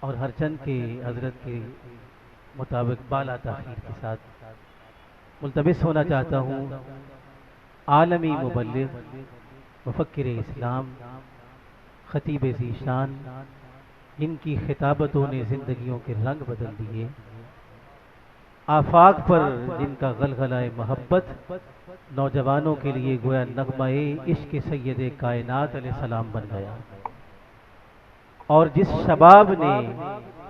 اور ہر چند کے حضرت کے مطابق بالا تاخیر کے ساتھ ملتمس ہونا چاہتا ہوں عالمی مبلغ مفکر اسلام خطیب ذیشان جن کی خطابتوں نے زندگیوں کے رنگ بدل دیے، آفاق پر جن کا غلغلہ محبت نوجوانوں کے لیے گویا نغمہ عشق سید کائنات علیہ السلام بن گیا، اور جس شباب نے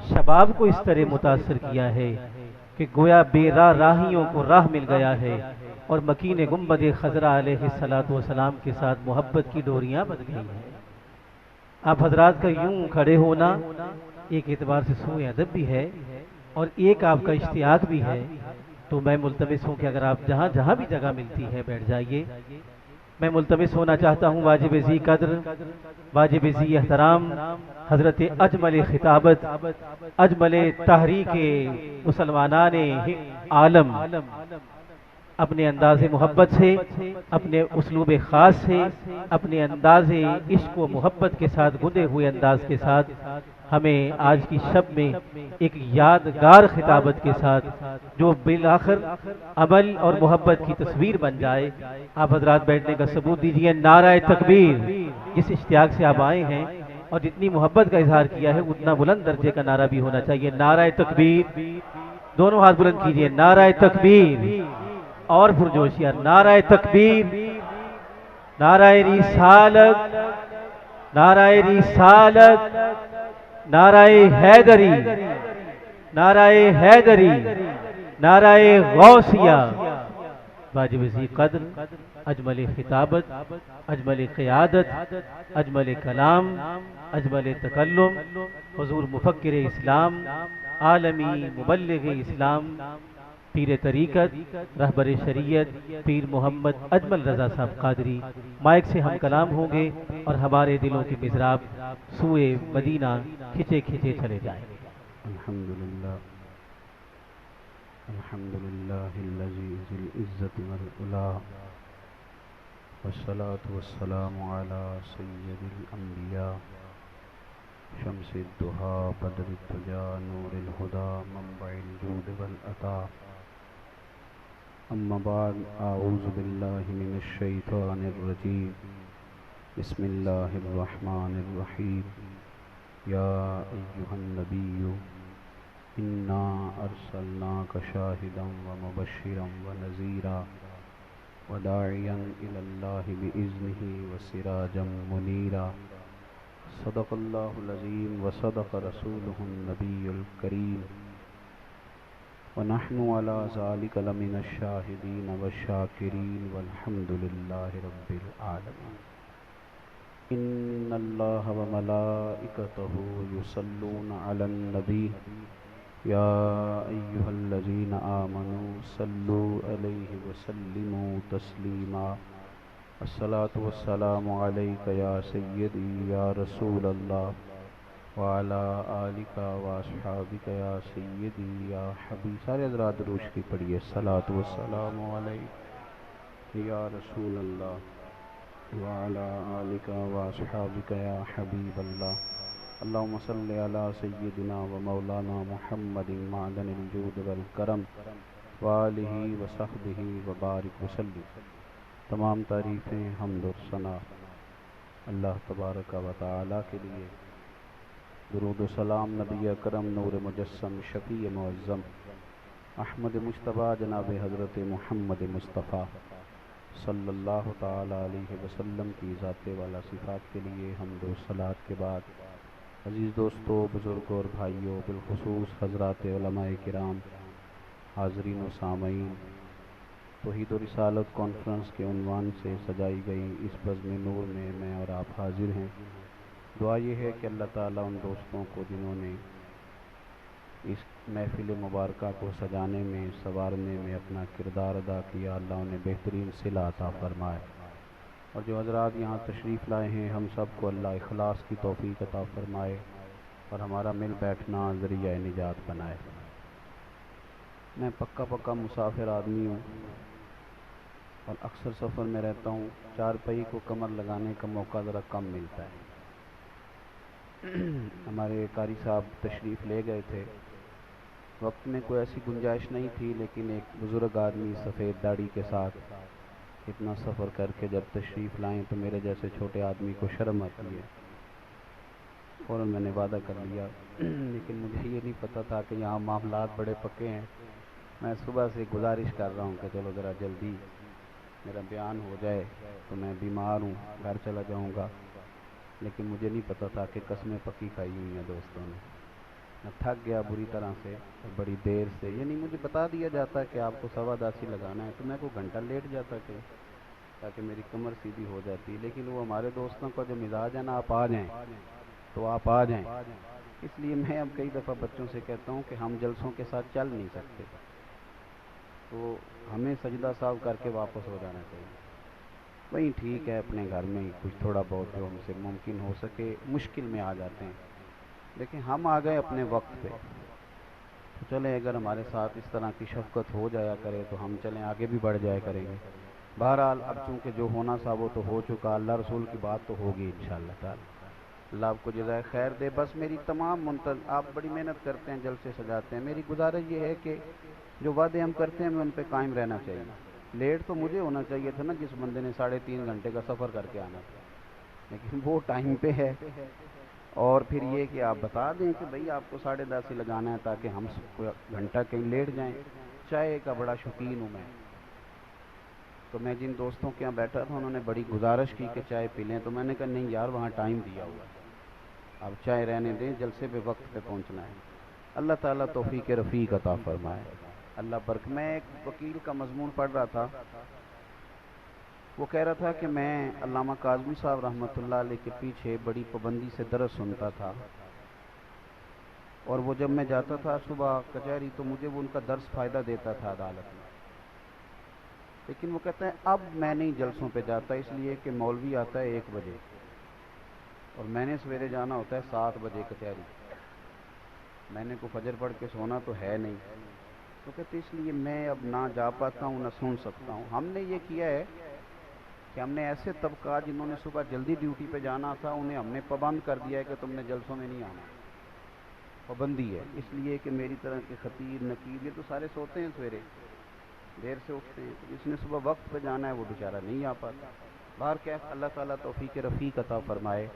شباب کو اس طرح متاثر کیا ہے کہ گویا بے راہ راہیوں کو راہ مل گیا ہے، اور مکین گنبد خضرا علیہ الصلوۃ والسلام کے ساتھ محبت کی ڈوریاں بن گئی ہیں۔ آپ حضرات کا یوں کھڑے ہونا ایک اعتبار سے سوء ادب بھی ہے اور ایک آپ کا اشتیاق بھی ہے، تو میں ملتمس ہوں کہ اگر آپ جہاں جہاں بھی جگہ ملتی ہے بیٹھ جائیے۔ میں ملتمس ہونا چاہتا ہوں واجب ذی قدر، واجب ذی احترام، حضرت اجمل خطابت، اجمل تحریک مسلمانان عالم، اپنے انداز محبت سے، اپنے اسلوب خاص سے، اپنے انداز عشق و محبت کے ساتھ، گندے ہوئے انداز کے ساتھ ہمیں آج کی شب میں ایک یادگار خطابت کے ساتھ جو بالآخر عمل اور محبت کی تصویر بن جائے، آپ حضرات بیٹھنے کا ثبوت دیجئے۔ نعرہ تکبیر! جس اشتیاق سے آپ آئے ہیں اور جتنی محبت کا اظہار کیا ہے اتنا بلند درجے کا نعرہ بھی ہونا چاہیے۔ نعرہ تکبیر! دونوں ہاتھ بلند کیجئے۔ نعرہ تکبیر! اور پرجوشیہ نعرہ تکبیر! نعرہ رسالت! نعرہ رسالت! نعرہ حیدری! نعرہ حیدری! نعرہ غوثیہ! واجب ذی قدر، اجمل خطابت، اجمل قیادت، اجمل کلام، اجمل تکلم، حضور مفکر اسلام، عالمی مبلغ اسلام، پیر طریقت، رہبر شریعت، پیر محمد اجمل رضا صاحب قادری مائک سے ہم کلام ہوں گے اور ہمارے دلوں کے مضراب سوئے مدینہ کھچے کھچے چلے جائیں گے۔ الحمدللہ الحمدللہ الذی ذی العزت والعلا والصلاة والسلام علی سید الانبیاء شمس الضحیٰ بدر الدجا نور الہدی منبع الجود والعطا، اما بعد، اعوذ باللہ من الشیطان الرجیم، بسم اللہ الرحمن الرحیم، یا ایہا النبی انا ارسلناک شاہدا ومبشرا ونذیرا وداعیا الی اللہ بإذنہ وسراجا منیرا، صدق اللہ العظیم وصدق رسولہ النبی الکریم، ونحن على ذلك لمن الشاہدین والشاکرین والحمد للہ رب العالمین۔ ان اللہ وملائکتہ یصلون علی النبی یا ایہا الذین آمنوا صلوا علیہ وسلموا تسلیما، الصلاة والسلام علیک یا سیدی یا رسول اللہ وعلی آلک واصحابک یا سیدی یا حبیب۔ سارے حضرات درود کی پڑھیے۔ الصلاة والسلام علیک یا رسول اللہ وعلی آلک واصحابک یا حبیب اللہ، اللہم صلی علی سیدنا و مولانا محمد معدن الجود والکرم وآلہ وصحبہ وبارک وسلم۔ تمام تعریفیں، حمد و ثنا اللہ تبارک و تعالی کے لیے، درود و سلام نبی اکرم نور مجسم شفیع معظم احمد مجتبیٰ جناب حضرت محمد مصطفیٰ صلی اللہ تعالی علیہ وسلم کی ذات والا صفات کے لیے حمد و صلات کے بعد، عزیز دوستو، بزرگوں اور بھائیوں، بالخصوص حضرات علماء کرام، حاضرین و سامعین، توحید و رسالت کانفرنس کے عنوان سے سجائی گئی اس بزم نور میں میں اور آپ حاضر ہیں۔ دعا یہ ہے کہ اللہ تعالیٰ ان دوستوں کو جنہوں نے اس محفل مبارکہ کو سجانے میں، سنوارنے میں اپنا کردار ادا کیا، اللہ انہیں بہترین صلہ عطا فرمائے، اور جو حضرات یہاں تشریف لائے ہیں ہم سب کو اللہ اخلاص کی توفیق عطا فرمائے اور ہمارا مل بیٹھنا ذریعہ نجات بنائے۔ میں پکا مسافر آدمی ہوں اور اکثر سفر میں رہتا ہوں، چار پہی کو کمر لگانے کا موقع ذرا کم ملتا ہے، ہمارے قاری صاحب تشریف لے گئے تھے، وقت میں کوئی ایسی گنجائش نہیں تھی، لیکن ایک بزرگ آدمی سفید داڑھی کے ساتھ اتنا سفر کر کے جب تشریف لائیں تو میرے جیسے چھوٹے آدمی کو شرم آتی ہے۔ فوراً میں نے وعدہ کر لیا، لیکن مجھے یہ نہیں پتہ تھا کہ یہاں معاملات بڑے پکے ہیں۔ میں صبح سے گزارش کر رہا ہوں کہ چلو ذرا جلدی میرا بیان ہو جائے، تو میں بیمار ہوں، گھر چلا جاؤں گا، لیکن مجھے نہیں پتہ تھا کہ قسمیں پکی کھائی ہوئی ہیں دوستوں نے۔ میں تھک گیا بری طرح سے، اور بڑی دیر سے، یعنی مجھے بتا دیا جاتا کہ آپ کو 10:15 لگانا ہے تو میں کوئی گھنٹہ لیٹ جاتا کہ تاکہ میری کمر سیدھی ہو جاتی، لیکن وہ ہمارے دوستوں کا جو مزاج ہے نا، آپ آ جائیں تو آپ آ جائیں۔ اس لیے میں اب کئی دفعہ بچوں سے کہتا ہوں کہ ہم جلسوں کے ساتھ چل نہیں سکتے، تو ہمیں سجدہ صاحب کر کے واپس ہو جانا چاہیے۔ وہیں ٹھیک ہے، اپنے گھر میں ہی کچھ تھوڑا بہت جو ہم سے ممکن ہو سکے مشکل میں آ جاتے ہیں، لیکن ہم آ گئے اپنے وقت پہ تو چلیں، اگر ہمارے ساتھ اس طرح کی شفقت ہو جایا کرے تو ہم چلیں آگے بھی بڑھ جایا کریں گے۔ بہرحال اب چونکہ جو ہونا تھا وہ تو ہو چکا، اللہ رسول کی بات تو ہوگی انشاءاللہ تعالی۔ اللہ آپ کو جزائے خیر دے۔ بس میری تمام آپ بڑی محنت کرتے ہیں، جلسے سجاتے ہیں، میری گزارش یہ ہے کہ جو وعدے ہم کرتے ہیں ہمیں ان پہ قائم رہنا چاہیے۔ لیٹ تو مجھے ہونا چاہیے تھا نا، جس بندے نے 3.5 گھنٹے کا سفر کر کے آنا تھا، لیکن وہ ٹائم پہ ہے۔ اور پھر یہ کہ آپ بتا دیں کہ بھئی آپ کو 10:30 ہی لگانا ہے تاکہ ہم گھنٹہ کہیں لیٹ جائیں۔ چائے کا بڑا شوقین ہوں میں، تو میں جن دوستوں کے یہاں بیٹھا تھا انہوں نے بڑی گزارش کی کہ چائے پی لیں، تو میں نے کہا نہیں یار، وہاں ٹائم دیا ہوا ہے، اب چائے رہنے دیں، جلسے پہ وقت پہ پہنچنا ہے۔ اللہ تعالیٰ توفیق رفیق عطا فرمائے۔ اللہ میں ایک وکیل کا مضمون پڑھ رہا تھا، وہ کہہ رہا تھا کہ میں علامہ کاظمی صاحب رحمۃ اللہ علیہ کے پیچھے بڑی پابندی سے درس سنتا تھا، اور وہ جب میں جاتا تھا صبح کچہری تو مجھے وہ ان کا درس فائدہ دیتا تھا عدالت میں، لیکن وہ کہتے ہیں اب میں نہیں جلسوں پہ جاتا، اس لیے کہ مولوی آتا ہے 1 بجے اور میں نے سویرے جانا ہوتا ہے 7 بجے کچہری، میں نے کو فجر پڑھ کے سونا تو ہے نہیں، تو کہتے اس لیے میں اب نہ جا پاتا ہوں نہ سن سکتا ہوں۔ ہم نے یہ کیا ہے کہ ہم نے ایسے طبقات جنہوں نے صبح جلدی ڈیوٹی پہ جانا تھا انہیں ہم نے پابند کر دیا ہے کہ تم نے جلسوں میں نہیں آنا، پابندی ہے، اس لیے کہ میری طرح کے خطیب نقیب یہ تو سارے سوتے ہیں، سویرے دیر سے اٹھتے ہیں، جس نے صبح وقت پہ جانا ہے وہ بیچارہ نہیں آ پاتا۔ باہر کیف اللہ تعالیٰ توفیق رفیق عطا فرمائے۔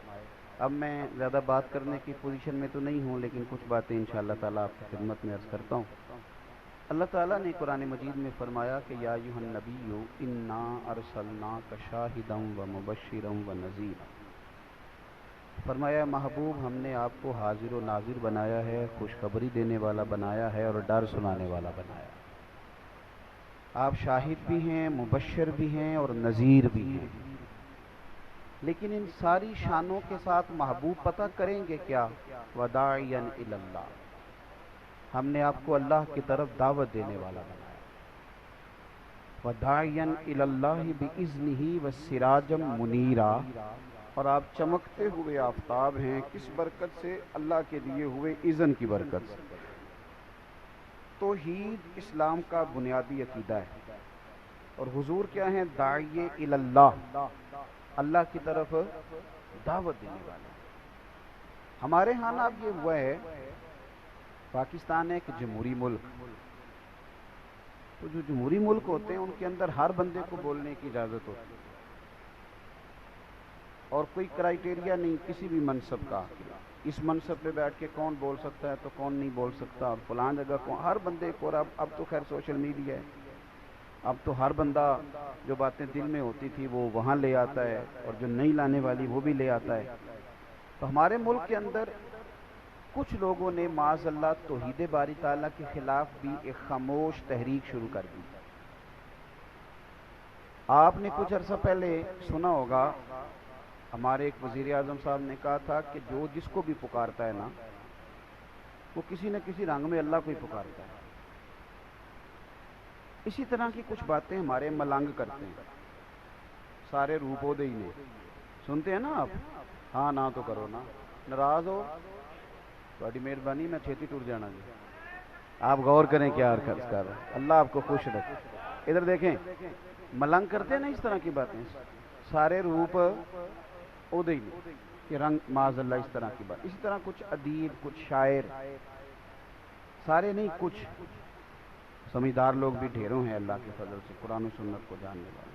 اب میں زیادہ بات کرنے کی پوزیشن میں تو نہیں ہوں، لیکن کچھ باتیں انشاءاللہ تعالیٰ آپ کی خدمت میں عرض کرتا ہوں۔ اللہ تعالیٰ نے قرآن مجید میں فرمایا کہ یا ایھا النبی انا ارسلناک شاہدا ومبشرا ونذیرا، فرمایا محبوب ہم نے آپ کو حاضر و ناظر بنایا ہے، خوشخبری دینے والا بنایا ہے اور ڈر سنانے والا بنایا ہے۔ آپ شاہد بھی ہیں، مبشر بھی ہیں اور نذیر بھی ہیں، لیکن ان ساری شانوں کے ساتھ محبوب پتہ کریں گے کیا؟ وداعیا الی اللہ، ہم نے آپ کو اللہ کی طرف دعوت دینے والا بنایا، وداعیا الی اللہ باذنہ وسراجا منیرا، اور آپ چمکتے ہوئے آفتاب ہیں، کس برکت سے؟ اللہ کے دیے ہوئے اذن کی برکت سے۔ توحید اسلام کا بنیادی عقیدہ ہے، اور حضور کیا ہیں؟ داعی الی اللہ، اللہ کی طرف دعوت دینے والے۔ ہمارے ہاں اب یہ ہوا ہے، پاکستان ایک جمہوری ملک، تو جو جمہوری ملک ہوتے ہیں ان کے اندر ہر بندے کو بولنے کی اجازت ہوتی ہے، اور کوئی کرائیٹیریا نہیں کسی بھی منصب کا، اس منصب پہ بیٹھ کے کون بول سکتا ہے تو کون نہیں بول سکتا، اور فلاں جگہ کون، ہر بندے کو، اور اب تو خیر سوشل میڈیا ہے، اب تو ہر بندہ جو باتیں دل میں ہوتی تھی وہ وہاں لے آتا ہے، اور جو نہیں لانے والی وہ بھی لے آتا ہے۔ تو ہمارے ملک کے اندر کچھ لوگوں نے معاذ اللہ توحید باری تعالیٰ کے خلاف بھی ایک خاموش تحریک شروع کر دی۔ آپ نے کچھ عرصہ پہلے سنا ہوگا، ہمارے ایک وزیر اعظم صاحب نے کہا تھا کہ جو جس کو بھی پکارتا ہے نا، وہ کسی نہ کسی رنگ میں اللہ کو ہی پکارتا ہے۔ اسی طرح کی کچھ باتیں ہمارے ملنگ کرتے ہیں، سارے روپو دے ہی نے، سنتے ہیں نا آپ؟ ہاں نہ تو کرو نا، ناراض ہو بڑی مہربانی، میں چھیتی ٹور جانا جی۔ آپ غور کریں کیا حرکت کر رہے ہیں، اللہ آپ کو خوش رکھے۔ ادھر دیکھیں، ملنگ کرتے ہیں نا اس طرح کی باتیں، سارے روپ او دے ہی نے، کہ رنگ معاذ اللہ اس طرح کی بات. اسی طرح کچھ ادیب، کچھ شاعر، سارے نہیں، کچھ سمجھدار لوگ بھی ڈھیروں ہیں اللہ کے فضل سے، قرآن و سنت کو جاننے والے.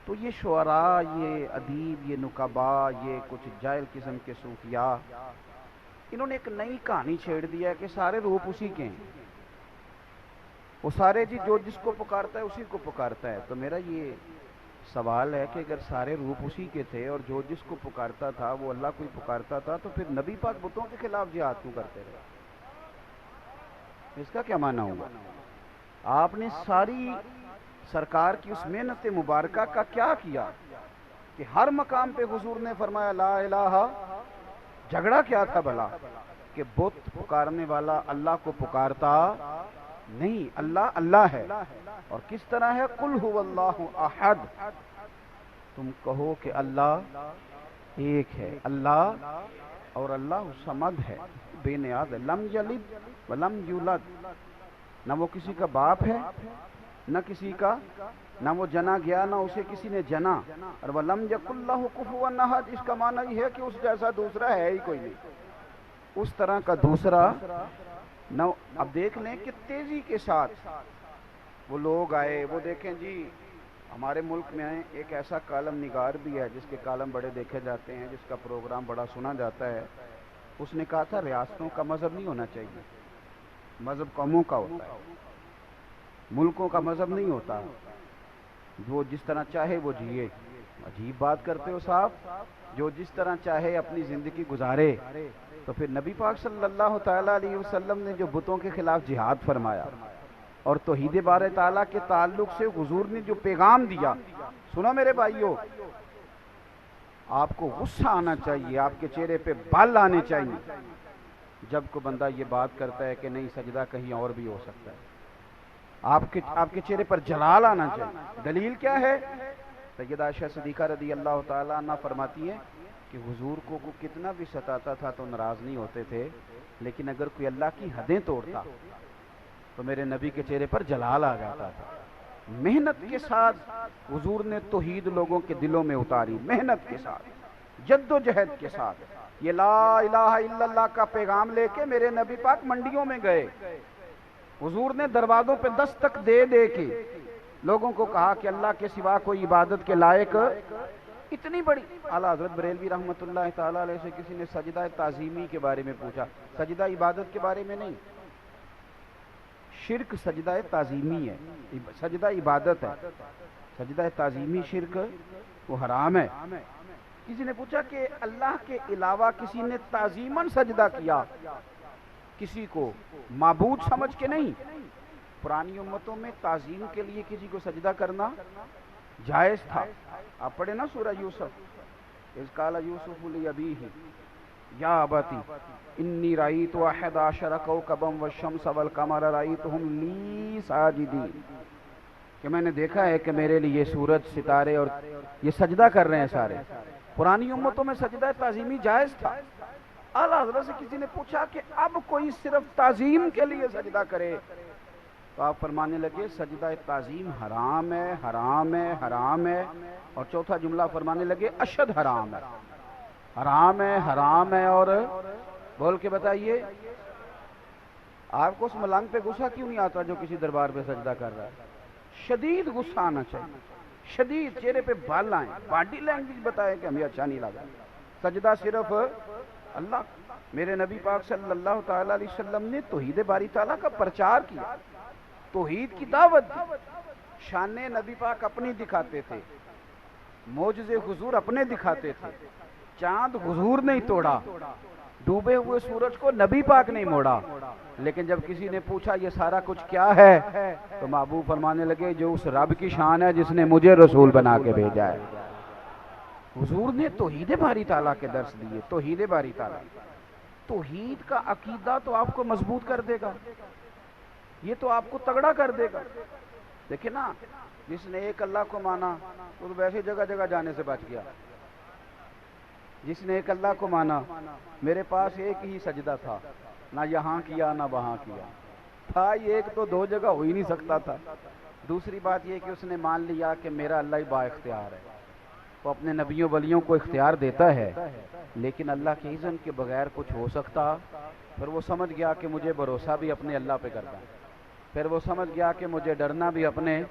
تو یہ شعراء، یہ ادیب، یہ نقبا، یہ کچھ جاہل قسم کے صوفیاء، انہوں نے ایک نئی کہانی چھیڑ دیا ہے کہ سارے روپ اسی کے ہیں، وہ سارے جو جس کو پکارتا ہے اسی کو پکارتا ہے. تو میرا یہ سوال ہے کہ اگر سارے روپ اسی کے تھے اور جو جس کو پکارتا تھا وہ اللہ کو ہی پکارتا تھا، تو پھر نبی پاک بتوں کے خلاف جہاد کیوں کرتے رہے؟ اس کا کیا معنی ہوگا؟ آپ نے ساری سرکار کی اس محنت مبارکہ کا کیا کیا کہ ہر مقام پہ حضور نے فرمایا لا الہ. جھگڑا کیا تھا بھلا کہ بت پکارنے والا اللہ کو پکارتا نہیں، اللہ اللہ ہے. اور کس طرح ہے؟ قل هو اللہ احد، تم کہو کہ اللہ ایک ہے، اللہ اور اللہ صمد ہے، بے نیاز ہے. لم یلد ولم یولد، نہ وہ کسی کا باپ ہے نہ کسی کا، نہ وہ جنا گیا نہ اسے کسی نے جنا. اور وَلَمْ يَكُنْ لَهُ كُفُوًا أَحَدٌ، اس کا معنی یہ ہے کہ اس جیسا دوسرا ہے ہی کوئی نہیں، اس طرح کا دوسرا نہ. اب دیکھ لیں کہ تیزی کے ساتھ وہ لوگ آئے. وہ دیکھیں جی ہمارے ملک میں ایک ایسا کالم نگار بھی ہے جس کے کالم بڑے دیکھے جاتے ہیں، جس کا پروگرام بڑا سنا جاتا ہے. اس نے کہا تھا ریاستوں کا مذہب نہیں ہونا چاہیے، مذہب قوموں کا ہوتا ہے، ملکوں کا مذہب نہیں ہوتا، جو جس طرح چاہے وہ جیے. عجیب بات کرتے ہو صاحب، جو جس طرح چاہے اپنی زندگی گزارے. تو پھر نبی پاک صلی اللہ تعالیٰ علیہ وسلم نے جو بتوں کے خلاف جہاد فرمایا اور توحید بارے تعالیٰ کے تعلق سے حضور نے جو پیغام دیا، سنا میرے بھائیوں، آپ کو غصہ آنا چاہیے، آپ کے چہرے پہ بال آنے چاہیے جب کو بندہ یہ بات کرتا ہے کہ نہیں سجدہ کہیں اور بھی ہو سکتا ہے. آپ کے چہرے پر جلال آنا چاہیے. دلیل کیا ہے؟ سیدہ عائشہ صدیقہ رضی اللہ تعالیٰ عنہ فرماتی ہے کہ حضور کو کتنا بھی ستاتا تھا تو ناراض نہیں ہوتے تھے، لیکن اگر کوئی اللہ کی حدیں توڑتا تو میرے نبی کے چہرے پر جلال آ جاتا تھا. محنت کے ساتھ حضور نے توحید لوگوں کے دلوں میں اتاری، محنت کے ساتھ، جد و جہد کے ساتھ. یہ لا الہ الا اللہ کا پیغام لے کے میرے نبی پاک منڈیوں میں گئے. حضور نے دروازوں پہ دستک دے دے کے لوگوں کو کہا کہ اللہ کے سوا کوئی عبادت کے لائق. اتنی بڑی اعلیٰ حضرت بریلوی رحمۃ اللہ تعالیٰ علیہ سے کسی نے سجدہ تعظیمی کے بارے میں پوچھا، سجدہ عبادت کے بارے میں نہیں، شرک سجدہ تعظیمی ہے، سجدہ عبادت ہے، سجدہ تعظیمی شرک وہ حرام ہے. کسی نے پوچھا کہ اللہ کے علاوہ کسی نے تعظیماً سجدہ کیا، کسی کو معبود سمجھ کے نہیں. پرانی امتوں میں تعظیم کے لیے کسی کو سجدہ کرنا جائز تھا. آپ پڑھیں نا سورہ یوسف، اذ قال یوسف لابیہ یا ابتی انی رأیت احد عشر کوکبا والشمس والقمر رأیتہم لی ساجدین، کہ میں نے دیکھا ہے کہ میرے لیے سورج، ستارے اور یہ سجدہ کر رہے ہیں سارے. پرانی امتوں میں سجدہ تعظیمی جائز تھا. اعلیٰ حضرت سے کسی نے پوچھا کہ اب کوئی صرف تعظیم کے لیے سجدہ کرے، تو آپ فرمانے لگے سجدہ تعظیم حرام ہے، حرام ہے، حرام ہے. اور چوتھا جملہ فرمانے لگے اشد حرام ہے، حرام ہے، حرام ہے. اور بول کے بتائیے آپ کو اس ملنگ پہ غصہ کیوں نہیں آتا جو کسی دربار پہ سجدہ کر رہا ہے؟ شدید غصہ آنا چاہیے، شدید، چہرے پہ بال آئیں، باڈی لینگویج بتائے کہ ہمیں اچھا نہیں لگا. سجدہ صرف اللہ. میرے نبی پاک صلی اللہ تعالیٰ علیہ وسلم نے توحید باری تعالیٰ کا پرچار کیا، توحید کی دعوت دی. شان نبی پاک اپنی دکھاتے تھے، معجزے حضور اپنے دکھاتے تھے. چاند حضور نہیں توڑا، ڈوبے ہوئے سورج کو نبی پاک نہیں موڑا. لیکن جب کسی نے پوچھا یہ سارا کچھ کیا ہے، تو محبوب فرمانے لگے جو اس رب کی شان ہے جس نے مجھے رسول بنا کے بھیجا ہے. حضور نے توحید باری تعالیٰ کے درس دیے. توحید باری تعالیٰ، توحید کا عقیدہ تو آپ کو مضبوط کر دے گا، یہ تو آپ کو تگڑا کر دے گا. دیکھیں نا، جس نے ایک اللہ کو مانا وہ تو ویسے جگہ جگہ جانے سے بچ گیا. جس نے ایک اللہ کو مانا، میرے پاس ایک ہی سجدہ تھا، نہ یہاں کیا نہ وہاں کیا تھا، یہ ایک تو دو جگہ ہو ہی نہیں سکتا تھا. دوسری بات یہ کہ اس نے مان لیا کہ میرا اللہ ہی با اختیار ہے. وہ اپنے نبیوں ولیوں کو اختیار دیتا ہے، لیکن اللہ کے اذن کے بغیر کچھ ہو سکتا؟ پھر وہ سمجھ گیا کہ مجھے بھروسہ بھی اپنے اللہ پہ کرنا ہے، پھر وہ سمجھ گیا کہ مجھے ڈرنا بھی اپنے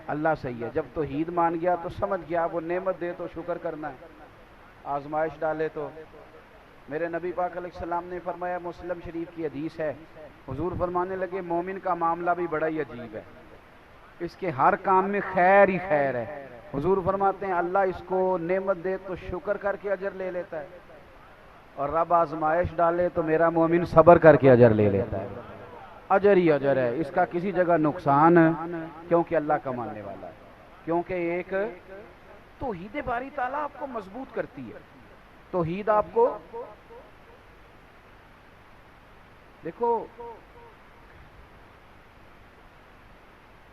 اللہ سے ہی ہے۔ جب توحید مان گیا تو سمجھ گیا وہ نعمت دے تو شکر کرنا ہے، آزمائش ڈالے تو۔ میرے نبی پاک علیہ السلام نے فرمایا، مسلم شریف کی حدیث ہے، حضور فرمانے لگے مومن کا معاملہ بھی بڑا ہی عجیب ہے، اس کے ہر کام میں خیر ہی خیر ہے۔ حضور فرماتے ہیں اللہ اس کو نعمت دے تو شکر کر کے اجر لے لیتا ہے، اور رب آزمائش ڈالے تو میرا مومن صبر کر کے اجر لے لیتا ہے۔ اجر ہی اجر ہے، اس کا کسی جگہ نقصان، کیونکہ اللہ کا ماننے والا ہے۔ کیونکہ ایک توحید باری تعالیٰ آپ کو مضبوط کرتی ہے، توحید آپ کو، دیکھو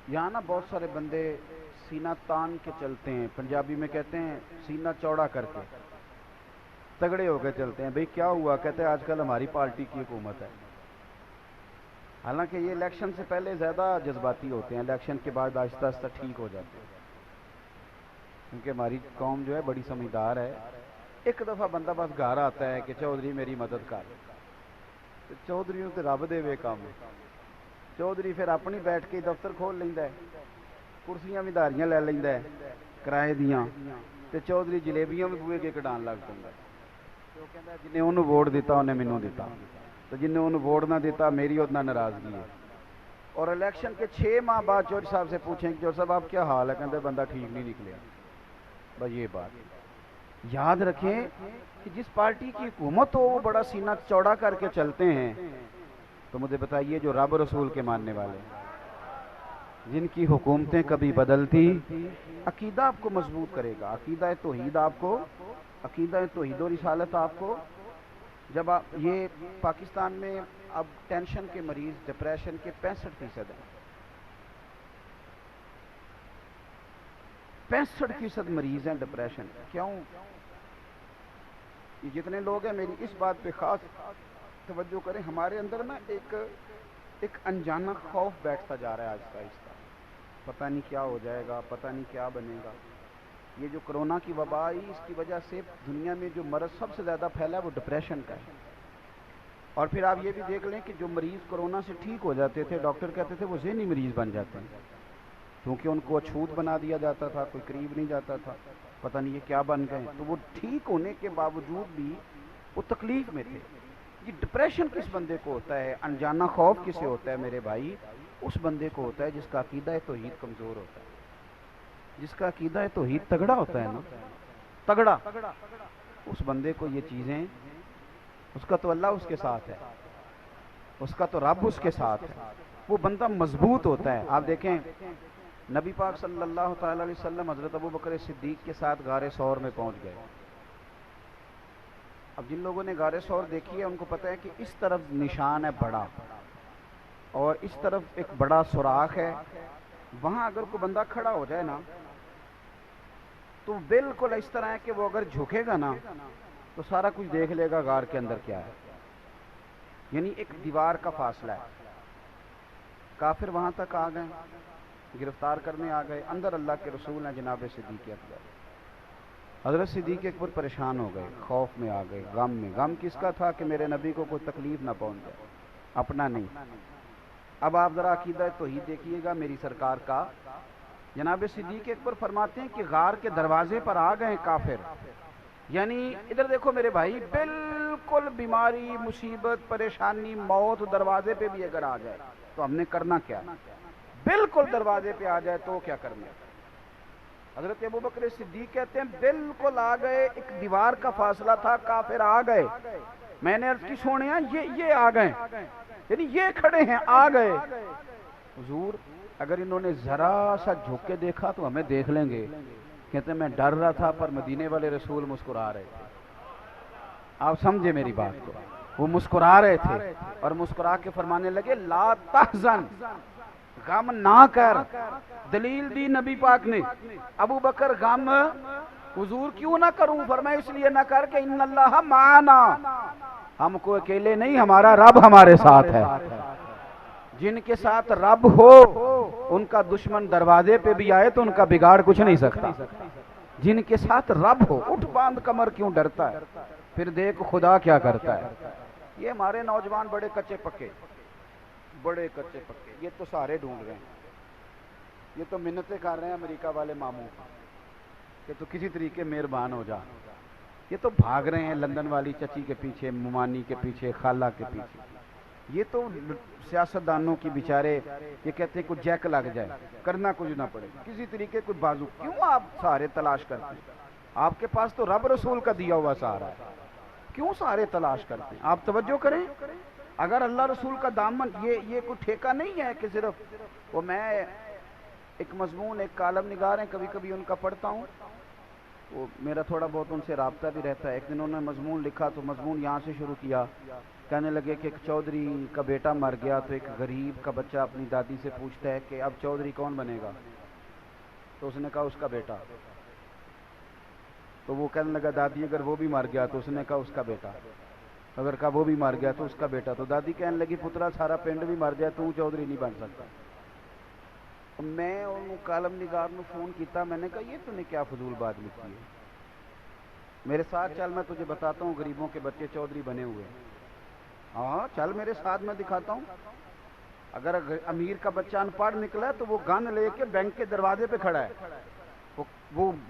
یہاں نا بہت سارے بندے سینہ تان کے چلتے ہیں، پنجابی میں کہتے ہیں سینہ چوڑا کر کے، تگڑے ہو کے چلتے ہیں۔ بھئی کیا ہوا؟ کہتے ہیں آج کل ہماری پارٹی کی حکومت ہے۔ حالانکہ یہ الیکشن سے پہلے زیادہ جذباتی ہوتے ہیں، الیکشن کے بعد آہستہ آہستہ ٹھیک ہو جاتے ہیں، کیونکہ ہماری قوم جو ہے بڑی سمجھدار ہے۔ ایک دفعہ بندہ بس گھر آتا ہے کہ چودھری میری مدد کر، چودھریوں سے رب دے وے کام ہے۔ چودھری پھر اپنی بیٹھ کے دفتر کھول لیندہ ہے، کرسیاں بھی داریاں لے لیندہ ہے کرائے دیاں، تے چودھری جلیبیاں بھی بوئے کے کڈان لگ پیندا ہے۔ تو کہندا ہے جنہیں انہوں ووٹ دیتا انہیں مینوں دیتا، تو جنہیں انہوں ووٹ نہ دیتا میری اتنا ناراضگی ہے۔ اور الیکشن کے 6 ماہ بعد چودھری صاحب سے پوچھیں کہ چودھری صاحب آپ کیا حال ہے؟ کہتے ہیں بندہ ٹھیک نہیں نکلیا۔ بس یہ بات یاد رکھیں کہ جس پارٹی کی حکومت ہو وہ بڑا سینہ چوڑا کر کے چلتے ہیں۔ تو مجھے بتائیے جو رب رسول کے ماننے والے، جن کی حکومتیں کبھی بدلتی، عقیدہ آپ کو مضبوط کرے گا، عقیدہ توحید آپ کو، عقیدہ توحید و رسالت آپ کو۔ جب آپ یہ پاکستان میں اب ٹینشن کے مریض، ڈپریشن کے 65% ہیں، 65% مریض ہیں ڈپریشن۔ کیوں؟ یہ جتنے لوگ ہیں میری اس بات پہ خاص توجہ کریں، ہمارے اندر نا ایک انجانہ خوف بیٹھتا جا رہا ہے آہستہ آہستہ، پتہ نہیں کیا ہو جائے گا، پتہ نہیں کیا بنے گا۔ یہ جو کرونا کی وبا آئی، اس کی وجہ سے دنیا میں جو مرض سب سے زیادہ پھیلا ہے وہ ڈپریشن کا ہے۔ اور پھر آپ یہ بھی دیکھ لیں کہ جو مریض کرونا سے ٹھیک ہو جاتے تھے، ڈاکٹر کہتے تھے وہ ذہنی مریض بن جاتے ہیں، کیونکہ ان کو اچھوت بنا دیا جاتا تھا، کوئی قریب نہیں جاتا تھا، پتہ نہیں یہ کیا بن گئے۔ تو وہ ٹھیک ہونے کے باوجود بھی وہ تکلیف میں تھے۔ یہ ڈپریشن کس بندے کو ہوتا ہے، انجانہ خوف کسے ہوتا ہے میرے بھائی؟ اس بندے کو ہوتا ہے جس کا عقیدہ توحید کمزور ہوتا ہے، جس کا عقیدہ توحید تگڑا ہوتا ہے نا، تگڑا، اس بندے کو یہ چیزیں، اس کا تو اللہ اس کے ساتھ ہے، اس کا تو رب اس کے ساتھ ہے، وہ بندہ مضبوط ہوتا ہے۔ آپ دیکھیں نبی پاک صلی اللہ تعالی علیہ وسلم حضرت ابوبکر صدیق کے ساتھ غار ثور میں پہنچ گئے۔ اب جن لوگوں نے غار ثور دیکھی ہے ان کو پتہ ہے کہ اس طرف نشان ہے بڑا، اور اس طرف ایک بڑا سوراخ ہے، وہاں اگر کوئی بندہ کھڑا ہو جائے نا تو بالکل اس طرح ہے کہ وہ اگر جھکے گا نا تو سارا کچھ دیکھ لے گا غار کے اندر کیا ہے، یعنی ایک دیوار کا فاصلہ ہے۔ کافر وہاں تک آ گئے، گرفتار کرنے آ گئے، اندر اللہ کے رسول ہیں جناب صدیق اکبر۔ حضرت صدیق اکبر پریشان ہو گئے، خوف میں آ گئے، غم میں۔ غم کس کا تھا؟ کہ میرے نبی کو کوئی تکلیف نہ پہنچ جائے، اپنا نہیں۔ اب آپ ذرا عقیدہ توحید دیکھیے گا میری سرکار کا۔ جناب صدیق اکبر فرماتے ہیں کہ غار کے دروازے پر آ گئے کافر، یعنی ادھر دیکھو میرے بھائی، بالکل بیماری، مصیبت، پریشانی، موت دروازے پہ بھی اگر آ جائے تو ہم نے کرنا کیا؟ بالکل دروازے پہ آ جائے تو کیا کرنا؟ حضرت ابوبکر صدیق کہتے ہیں بالکل آ گئے، ایک دیوار کا فاصلہ تھا، کافر آ گئے۔ میں نے عرض کی سونیا یہ آ گئے، یعنی یہ کھڑے ہیں، آ گئے۔ حضور اگر انہوں نے ذرا سا جھک کے دیکھا تو ہمیں دیکھ لیں گے۔ کہتے ہیں میں ڈر رہا تھا پر مدینے والے رسول مسکرا رہے تھے۔ آپ سمجھے میری بات کو، وہ مسکرا رہے تھے اور مسکرا کے فرمانے لگے لا تحزن، غم نہ کر۔ دلیل دی نبی پاک نے، ابو بکر غم حضور کیوں نہ کروں؟ فرمایا اس لیے نہ کر کہ ان اللہ معنا، ہم کو اکیلے نہیں، ہمارا رب ہمارے ساتھ ہے۔ جن کے ساتھ رب ہو ان کا دشمن دروازے پہ بھی آئے تو ان کا بگاڑ کچھ نہیں سکتا۔ جن کے ساتھ رب ہو، اٹھ باندھ کمر کیوں ڈرتا ہے؟ پھر دیکھ خدا کیا کرتا ہے۔ یہ ہمارے نوجوان بڑے کچے پکے، بڑے کچے پکے، یہ تو سارے ڈھونڈ رہے ہیں، یہ تو منتیں کر رہے ہیں امریکہ والے ماموں کہ تو کسی طریقے مہربان ہو جا، یہ تو بھاگ رہے ہیں لندن والی چچی کے پیچھے، ممانی کے پیچھے، خالہ کے پیچھے۔ یہ تو سیاستدانوں کی بیچارے یہ کہتے ہیں کچھ جیک لگ جائے، کرنا کچھ نہ پڑے، کسی طریقے کوئی بازو۔ کیوں آپ سارے تلاش کرتے ہیں؟ آپ کے پاس تو رب رسول کا دیا ہوا سہارا ہے، کیوں سارے تلاش کرتے ہیں؟ آپ توجہ کریں، اگر اللہ رسول کا دامن، یہ کوئی ٹھیکہ نہیں ہے کہ صرف وہ میں ایک مضمون، ایک کالم نگار ہیں، کبھی کبھی ان کا پڑھتا ہوں، وہ میرا تھوڑا بہت ان سے رابطہ بھی رہتا ہے۔ ایک دن انہوں نے مضمون لکھا تو مضمون یہاں سے شروع کیا، کہنے لگے کہ ایک چودھری کا بیٹا مر گیا تو ایک غریب کا بچہ اپنی دادی سے پوچھتا ہے کہ اب چودھری کون بنے گا؟ تو اس نے کہا اس کا بیٹا۔ تو وہ کہنے لگا دادی اگر وہ بھی مر گیا؟ تو اس نے کہا اس کا بیٹا۔ اگر کہا وہ بھی مر گیا تو اس کا بیٹا۔ تو دادی کہنے لگی پترا سارا پنڈ بھی مر جائے تو چودھری نہیں بن سکتا۔ میں انہوں کالم نگار میں فون کیتا، میں نے کہا یہ تو نے کیا فضول بات لکھی ہے، میرے ساتھ چل میں تجھے بتاتا ہوں غریبوں کے بچے چودھری بنے ہوئے۔ ہاں چل میرے ساتھ، میں دکھاتا ہوں۔ اگر امیر کا بچہ ان پڑھ نکلا ہے تو وہ گن لے کے بینک کے دروازے پہ کھڑا ہے،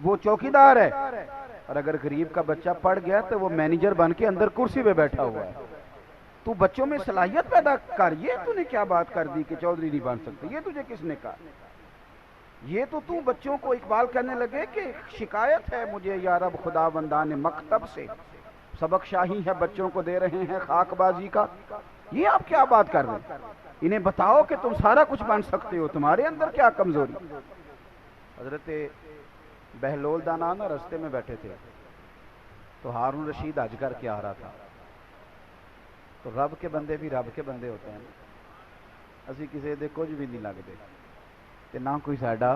وہ چوکیدار ہے، اور اگر غریب کا بچہ پڑھ گیا تو وہ مینیجر بن کے اندر کرسی پہ بیٹھا ہوا ہے۔ تو بچوں میں صلاحیت پیدا کر۔ یہ تو نے کیا بات کر دی کہ چودھری نہیں بن سکتے؟ یہ تجھے کس نے کہا؟ یہ تو بچوں کو، اقبال کہنے لگے کہ شکایت ہے مجھے یا رب خدا بندان مکتب سے، سبق شاہی ہے بچوں کو دے رہے ہیں خاک بازی کا۔ یہ آپ کیا بات کر رہے ہیں؟ انہیں بتاؤ کہ تم سارا کچھ بن سکتے ہو، تمہارے اندر کیا کمزوری؟ حضرت بہلول دانا نا رستے میں بیٹھے تھے تو ہارون رشید حج کر کے آ رہا تھا۔ تو رب کے بندے بھی رب کے بندے ہوتے ہیں، اسی کسی دے کچھ بھی نہیں لگتے کہ نہ کوئی ساڈا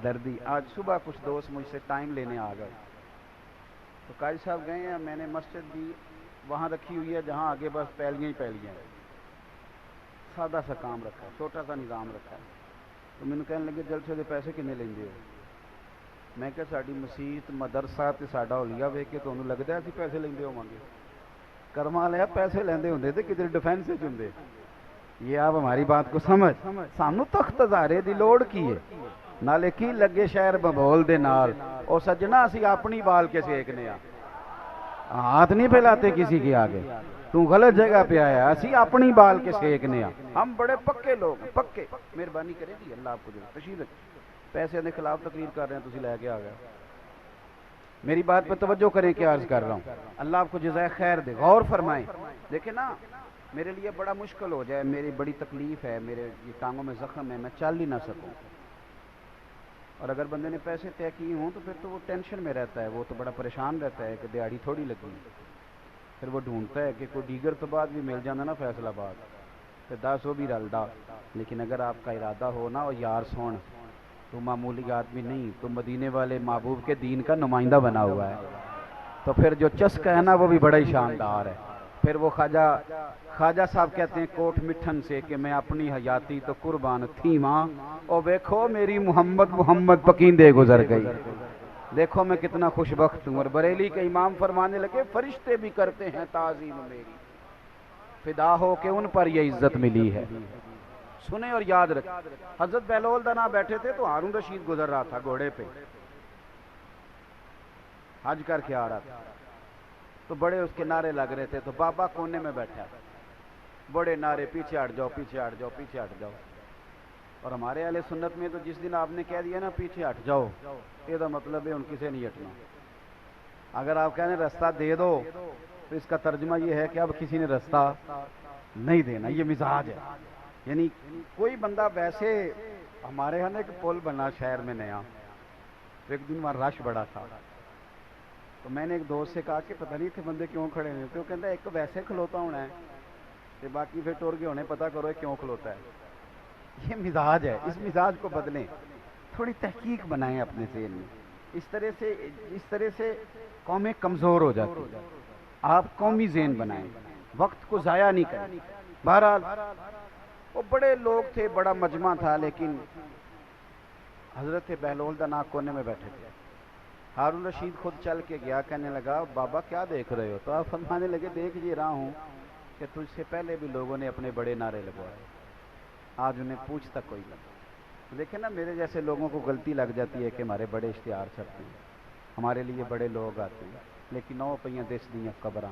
دردی۔ آج صبح کچھ دوست مجھ سے ٹائم لینے آ گئے، تو قاضی صاحب گئے ہیں، میں نے مسجد بھی وہاں رکھی ہوئی ہے جہاں آگے بس پہلیاں ہی پہلیاں ہیں، سادہ سا کام رکھا ہے، چھوٹا سا نظام رکھا ہے۔ تو میں نے کہنے لگے جلسے دے پیسے کنے لیندے ہو؟ میں کہ ساڈی مسیت مدرسہ تے ساڈا ہولیہ ویکھ کے تانوں لگدا ہے اسی پیسے لیندے ہوواਂگے؟ کرما لیا پیسے لیندے ہوندے تے کدھر ڈیفینس وچ ہوندے۔ یہ آپ ہماری بات کو سمجھ، سانو تخت ہزارے دی لوڑ کی ہے، نالے کی لگے شہر ببول دے نال، او سجنا اسی اپنی بال کے سیکنے آ، ہاتھ نہیں پھیلاتے کسی کے آگے، تو غلط جگہ پہ آیا، اسی اپنی بال کے سیکنے آ، ہم بڑے پکے لوگ ہیں، پکے۔ مہربانی کرے جی اللہ آپ کو جو تشریف پیسے کے خلاف تقریر کر رہے ہیں تسی لے کے آ گئے۔ میری بات پہ توجہ کریں کہ عرض کر رہا ہوں، اللہ آپ کو جزائے خیر دے، غور فرمائیں۔ دیکھیں نا میرے لیے بڑا مشکل ہو جائے، میری بڑی تکلیف ہے، میرے یہ ٹانگوں میں زخم ہے، میں چل ہی نہ سکوں، اور اگر بندے نے پیسے طے کیے ہوں تو پھر تو وہ ٹینشن میں رہتا ہے، وہ تو بڑا پریشان رہتا ہے کہ دیہڑی تھوڑی لگی، پھر وہ ڈھونڈتا ہے کہ کوئی دیگر تو بعد بھی مل جانا نا فیصل آباد، پھر 10 وہ بھی رلدا۔ لیکن اگر آپ کا ارادہ ہو نا اور یار سون، تو معمولی آدمی نہیں، تو مدینے والے محبوب کے دین کا نمائندہ بنا ہوا ہے، تو پھر جو چسکا ہے نا وہ بھی بڑا ہی شاندار ہے۔ پھر وہ خواجہ صاحب کہتے ہیں کوٹ مٹھن سے کہ میں اپنی حیاتی تو قربان تھی ماں، اور دیکھو میری محمد پکیندے گزر گئی، دیکھو میں کتنا خوش بخت ہوں۔ اور بریلی کے امام فرمانے لگے فرشتے بھی کرتے ہیں تعظیم میری، فدا ہو کہ ان پر یہ عزت ملی ہے۔ سنیں اور یاد رکھیں، حضرت بہلول دانا بیٹھے تھے تو ہارون رشید گزر رہا تھا گھوڑے پہ، حج کر کے آ رہا تھا، تو بڑے اس کے نعرے لگ رہے تھے، تو بابا کونے میں بیٹھا، بڑے نعرے پیچھے ہٹ جاؤ پیچھے ہٹ جاؤ پیچھے ہٹ جاؤ۔ اور ہمارے اہل سنت میں تو جس دن آپ نے کہہ دیا نا پیچھے ہٹ جاؤ، یہ تو مطلب ہے ان کسی نہیں ہٹنا۔ اگر آپ کہنے رستہ دے دو تو اس کا ترجمہ یہ ہے کہ اب کسی نے رستہ نہیں دینا، یہ مزاج ہے۔ یعنی کوئی بندہ ویسے، ہمارے یہاں ایک پل بنا شہر میں نیا، ایک دن وہاں رش بڑا تھا، تو میں نے ایک دوست سے کہا کہ پتہ نہیں تھے بندے کیوں کھڑے ہیں، تو وہ کہتا ہے ایک ویسے کھلوتا ہونا ہے کہ باقی پھر ٹور کے ہونے پتہ کرو کیوں کھلوتا ہے۔ یہ مزاج ہے، اس مزاج کو بدلیں، تھوڑی تحقیق بنائیں اپنے ذہن میں۔ اس طرح سے قومیں کمزور ہو جاتی ہیں۔ آپ قومی ذہن بنائیں، وقت کو ضائع نہیں کریں۔ بہرحال وہ بڑے لوگ تھے، بڑا مجمع تھا، لیکن حضرت بہلول دانا کونے میں بیٹھے تھے۔ ہارون رشید خود چل کے گیا، کہنے لگا بابا کیا دیکھ رہے ہو؟ تو آپ فرمانے لگے دیکھ یہ رہا ہوں کہ تجھ سے پہلے بھی لوگوں نے اپنے بڑے نعرے لگوائے، آج انہیں پوچھتا کوئی نہیں۔ دیکھیں نا، میرے جیسے لوگوں کو غلطی لگ جاتی ہے کہ ہمارے بڑے اشتہار چھپتے ہیں، ہمارے لیے بڑے لوگ آتے ہیں، لیکن نو پئیاں دس دیاں قبراں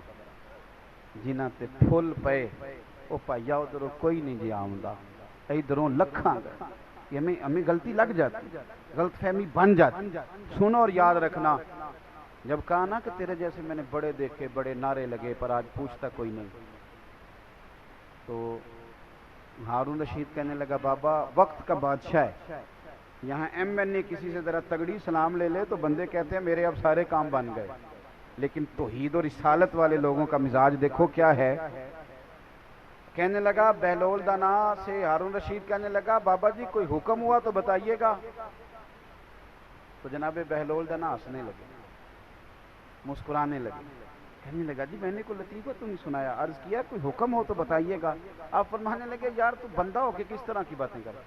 جنہاں تے پھل پے وہ پائیا ادھروں کوئی نہیں جی آمدہ، ادھروں لکھاں گئے۔ یہ ہمیں غلطی لگ جاتی، غلط فہمی بن جاتی۔ سنو اور یاد رکھنا، جب کہا نا کہ تیرے جیسے میں نے بڑے دیکھے، بڑے نعرے لگے، پر آج پوچھتا کوئی نہیں، تو ہارون رشید کہنے لگا بابا وقت کا بادشاہ ہے، یہاں ایم این اے کسی سے ذرا تگڑی سلام لے لے تو بندے کہتے ہیں میرے اب سارے کام بن گئے، لیکن توحید اور رسالت والے لوگوں کا مزاج دیکھو کیا ہے۔ کہنے لگا بہلول دانا سے ہارون رشید کہنے لگا بابا جی کوئی حکم ہوا تو بتائیے گا۔ تو جناب بہلول دانا ہنسنے لگے، مسکرانے لگے، کہنے لگا جی میں نے کوئی لطیفہ تو نہیں سنایا، عرض کیا کوئی حکم ہو تو بتائیے گا۔ آپ فرمانے لگے یار تو بندہ ہو کے کس طرح کی باتیں کرتا،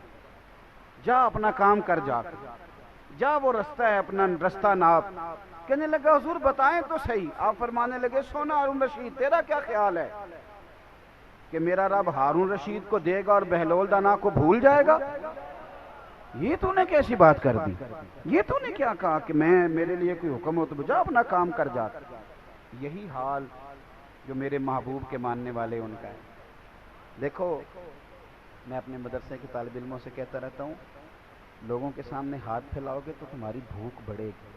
جا اپنا کام کر، جا وہ رستہ ہے اپنا رستہ ناپ۔ کہنے لگا حضور بتائیں تو صحیح۔ آپ فرمانے لگے سونا ہارون رشید تیرا کیا خیال ہے کہ میرا رب ہارون رشید کو دے گا اور بہلول دانا کو بھول جائے گا؟ یہ تو نے کیسی بات کر دی، یہ تو نے کیا کہا کہ میرے لیے کوئی حکم ہو تو جا اپنا کام کر جا۔ یہی حال جو میرے محبوب کے ماننے والے ان کا ہے۔ دیکھو میں اپنے مدرسے کے طالب علموں سے کہتا رہتا ہوں، لوگوں کے سامنے ہاتھ پھیلاؤ گے تو تمہاری بھوک بڑھے گی۔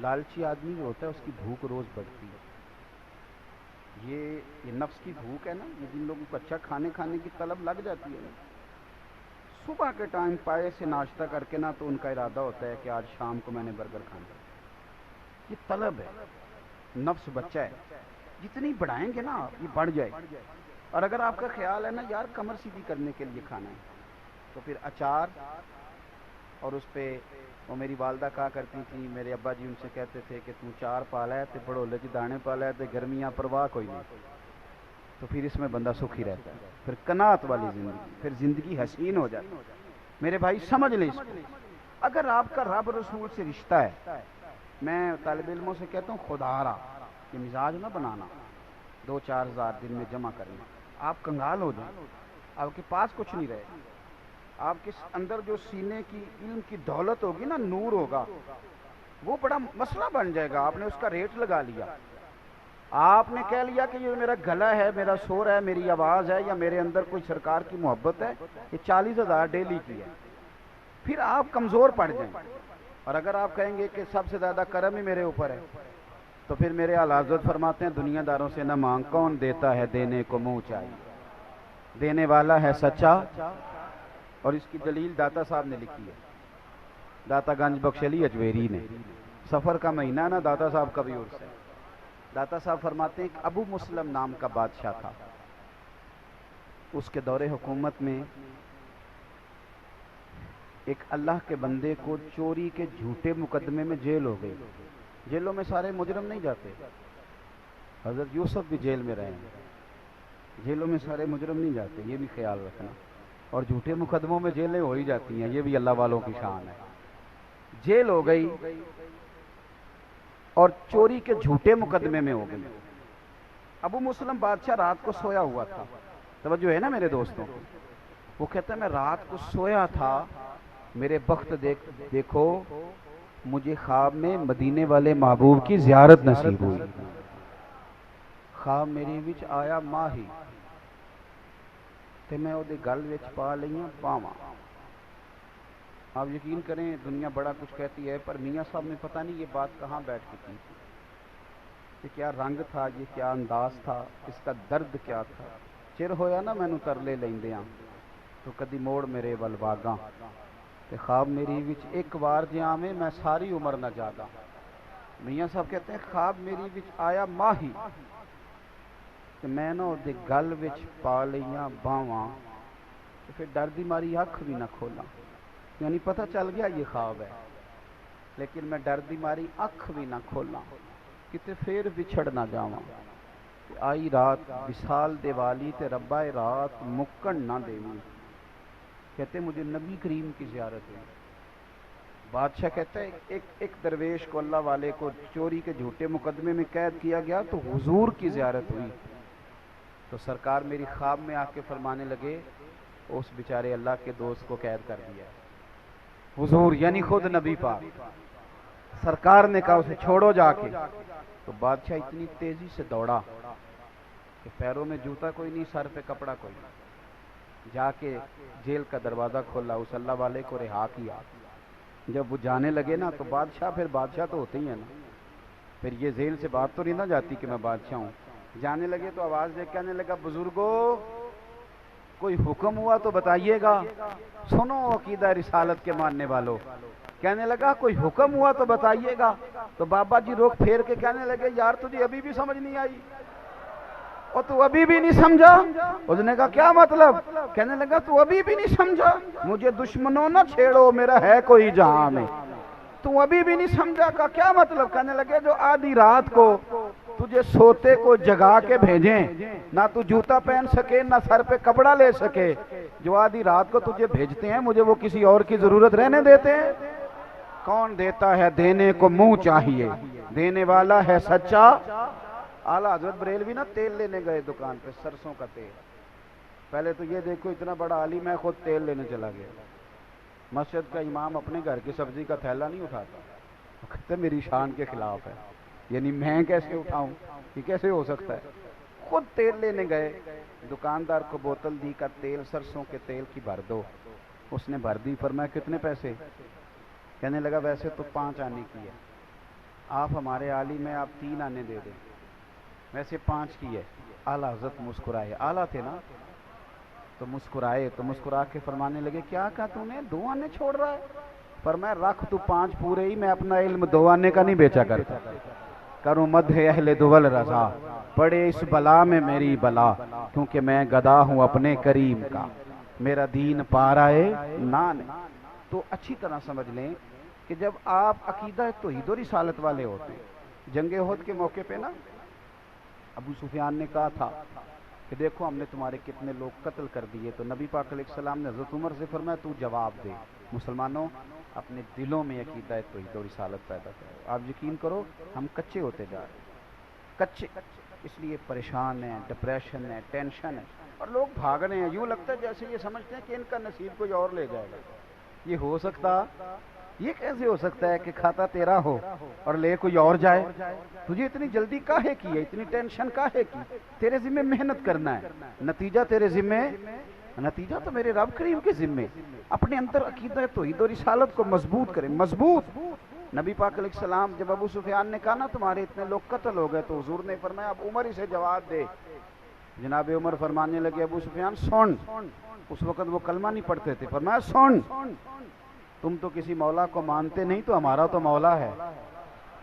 لالچی آدمی جو ہوتا ہے اس کی بھوک روز بڑھتی ہے۔ یہ نفس کی بھوک ہے نا، یہ جن لوگوں کو اچھا کھانے کی طلب لگ جاتی ہے نا، صبح کے ٹائم پائے سے ناشتہ کر کے نا تو ان کا ارادہ ہوتا ہے کہ آج شام کو میں نے برگر کھانا۔ یہ طلب ہے، نفس بچہ ہے، جتنی بڑھائیں گے نا یہ بڑھ جائے۔ اور اگر آپ کا خیال ہے نا یار کمر سیدھی کرنے کے لیے کھانا ہے، تو پھر اچار اور اس پہ وہ میری والدہ کہا کرتی تھی، میرے ابا جی ان سے کہتے تھے کہ تو چار پالا ہے تے بڑولے کی دانے پالا ہے تے گرمیاں پرواہ کوئی نہیں، تو پھر اس میں بندہ سکھی رہتا ہے، پھر قناعت والی زندگی، پھر زندگی حسین ہو جاتی۔ میرے بھائی سمجھ لیں اس کو، اگر آپ کا رب رسول سے رشتہ ہے، میں طالب علموں سے کہتا ہوں خدا را یہ مزاج نہ بنانا 2-4 ہزار دن میں جمع کرنا، آپ کنگال ہو جائیں، آپ کے پاس کچھ نہیں رہے، آپ کے اندر جو سینے کی علم کی دولت ہوگی نا، نور ہوگا، وہ بڑا مسئلہ بن جائے گا۔ آپ نے اس کا ریٹ لگا لیا، آپ نے کہہ لیا کہ یہ میرا گلا ہے، میرا سور ہے، میری آواز ہے، یا میرے اندر کوئی سرکار کی محبت ہے، یہ 40,000 ڈیلی کی ہے، پھر آپ کمزور پڑ جائیں۔ اور اگر آپ کہیں گے کہ سب سے زیادہ کرم ہی میرے اوپر ہے، تو پھر میرے اعلیٰ حضرت فرماتے ہیں دنیا داروں سے نہ مانگ، کون دیتا ہے دینے کو منہ چاہیے، دینے والا ہے سچا۔ اور اس کی دلیل داتا صاحب نے لکھی ہے، داتا گنج بخش علی اجویری نے۔ سفر کا مہینہ نا داتا صاحب کا بھی عرس ہے۔ داتا صاحب فرماتے ہیں کہ ابو مسلم نام کا بادشاہ تھا، اس کے دور حکومت میں ایک اللہ کے بندے کو چوری کے جھوٹے مقدمے میں جیل ہو گئی۔ جیلوں میں سارے مجرم نہیں جاتے، حضرت یوسف بھی جیل میں رہے ہیں، جیلوں میں سارے مجرم نہیں جاتے، یہ بھی خیال رکھنا۔ اور جھوٹے مقدموں میں جیلیں ہو ہی جاتی ہیں، یہ بھی اللہ والوں کی شان ہے۔ جیل ہو گئی اور چوری کے جھوٹے مقدمے میں ہو گئی۔ ابو مسلم بادشاہ رات کو سویا ہوا تھا، توجہ ہے نا میرے دوستوں، وہ کہتا ہے میں رات کو سویا تھا، میرے بخت دیکھو مجھے خواب میں مدینے والے محبوب کی زیارت نصیب ہوئی۔ خواب میری وچ آیا ماہی تے میں او دے گل وچ پا لئیاں باواں۔ آپ یقین کریں دنیا بڑا کچھ کہتی ہے، پر میاں صاحب نے پتہ نہیں یہ بات کہاں بیٹھ کے کی، یہ کیا رنگ تھا، یہ کیا انداز تھا، اس کا درد کیا تھا۔ چر ہویا نا مینوں ترلے لیندیاں تو کدی موڑ میرے ول واگاں، تے خواب میری وچ ایک وار جیاں میں ساری عمر نہ جاگا۔ میاں صاحب کہتے ہیں خواب میری وچ آیا ماہی تے میں نہ دے گل وچ پا لئیاں باواں، تے پھر ڈر دی ماری اکھ بھی نہ کھولاں، یعنی پتہ چل گیا یہ خواب ہے، لیکن میں ڈر دی ماری اکھ بھی نہ کھولاں، کتے پھر بچھڑ نہ جاواں۔ آئی رات وصال دیوالی تے ربا رات مکن نہ دیویں، کہتے مجھے نبی کریم کی زیارت ہے، بادشاہ کہتا ہے ایک درویش کو، اللہ والے کو چوری کے جھوٹے مقدمے میں قید کیا گیا تو حضور کی زیارت ہوئی، تو سرکار میری خواب میں آ کے فرمانے لگے اس بیچارے اللہ کے دوست کو قید کر دیا۔ حضور یعنی خود نبی پاک، سرکار نے کہا اسے چھوڑو جا کے، تو بادشاہ اتنی تیزی سے دوڑا کہ پیروں میں جوتا کوئی نہیں، سر پہ کپڑا کوئی نہیں، جا کے جیل کا دروازہ کھولا، اس اللہ والے کو رہا کیا۔ جب وہ جانے لگے نا تو بادشاہ پھر بادشاہ تو ہوتے ہی ہیں نا، پھر یہ جیل سے بات تو نہیں نہ جاتی کہ میں بادشاہ ہوں۔ جانے لگے تو آواز دے کے کہنے لگا بزرگو کوئی حکم ہوا تو بتائیے گا، سنو عقیدہ رسالت کے ماننے والوں، کہنے لگا کوئی حکم ہوا تو بتائیے گا۔ تو بابا جی روک پھیر کے کہنے لگے یار تجھے ابھی بھی سمجھ نہیں آئی، اور تو ابھی بھی نہیں سمجھا؟ اس نے کہا کیا مطلب؟ کہنے لگا تو ابھی بھی نہیں سمجھا، مجھے دشمنوں نہ چھیڑو، میرا ہے کوئی جہاں میں، تو ابھی بھی نہیں سمجھا؟ کا کیا مطلب؟ کہنے لگے جو آدھی رات کو تجھے سوتے کو جگا کے بھیجیں، نہ تو جوتا پہن سکے نہ سر پہ کپڑا لے سکے، جو آدھی رات کو تجھے بھیجتے ہیں مجھے وہ کسی اور کی ضرورت رہنے دیتے ہیں؟ کون دیتا ہے؟ دینے کو منہ چاہیے، دینے والا ہے سچا۔ اعلیٰ حضرت بریلوی نا تیل لینے گئے دکان پہ، سرسوں کا تیل، پہلے تو یہ دیکھو اتنا بڑا عالم ہے خود تیل لینے چلا گیا۔ مسجد کا امام اپنے گھر کی سبزی کا تھیلا نہیں اٹھاتا، وہ کہتے میری شان کے خلاف ہے، یعنی میں کیسے اٹھاؤں، یہ کیسے ہو سکتا ہے؟ خود تیل لینے گئے، دکاندار کو بوتل دی کا تیل سرسوں کے تیل کی بھر دو، اس نے بھر دی، فرمایا کتنے پیسے؟ کہنے لگا ویسے تو 5 آنے کی ہے، آپ ہمارے عالم ہیں، آپ 3 آنے دے دیں، ویسے 5 کی ہے۔ اعلیٰ حضرت مسکرائے، اعلیٰ تھے نا تو مسکرائے، تو مسکرا کے فرمانے لگے کیا کہا تو نے 2 آنے چھوڑ رہا ہے؟ فرمایا رکھ تو 5 پورے ہی، میں اپنا علم 2 آنے کا نہیں بیچا کرتا، کروں مدح اہل دول رضا، پڑے اس بلا میں میری بلا، کیونکہ میں گدا ہوں اپنے کریم کا، میرا دین پارائے نان۔ تو اچھی طرح سمجھ لیں کہ جب آپ عقیدہ توحید و رسالت والے ہوتے ہیں، جنگ احد کے موقع پہ نا ابو سفیان نے کہا تھا کہ دیکھو ہم نے تمہارے کتنے لوگ قتل کر دیے، تو نبی پاک علیہ السلام نے حضرت عمر سے فرمایا تو جواب دے، مسلمانوں اپنے دلوں میں عقیدہ توحید و رسالت پیدا کرو۔ آپ یقین کرو ہم کچے ہوتے جا رہے ہیں، کچے، اس لیے پریشان ہیں، ڈپریشن ہے، ٹینشن ہے، اور لوگ بھاگ رہے ہیں، یوں لگتا ہے جیسے یہ سمجھتے ہیں کہ ان کا نصیب کوئی اور لے جائے گا۔ یہ ہو سکتا، یہ کیسے ہو سکتا ہے کہ کھاتا تیرا ہو اور لے کوئی اور جائے؟ تجھے اتنی جلدی کاہے کی ہے، اتنی ٹینشن کاہے کی؟ تیرے ذمہ محنت کرنا ہے، نتیجہ تیرے ذمہ، نتیجہ تو میرے رب کریم کے ذمہ۔ اپنے اندر عقیدہ توحید و رسالت کو مضبوط کریں، مضبوط۔ نبی پاک علیہ السلام جب ابو سفیان نے کہا نا تمہارے اتنے لوگ قتل ہو گئے، تو حضور نے فرمایا اب عمر اسے جواب دے۔ جناب عمر فرمانے لگے ابو سفیان سن، اس وقت وہ کلمہ نہیں پڑھتے تھے، فرمایا سن، تم تو کسی مولا کو مانتے نہیں، تو ہمارا تو مولا ہے،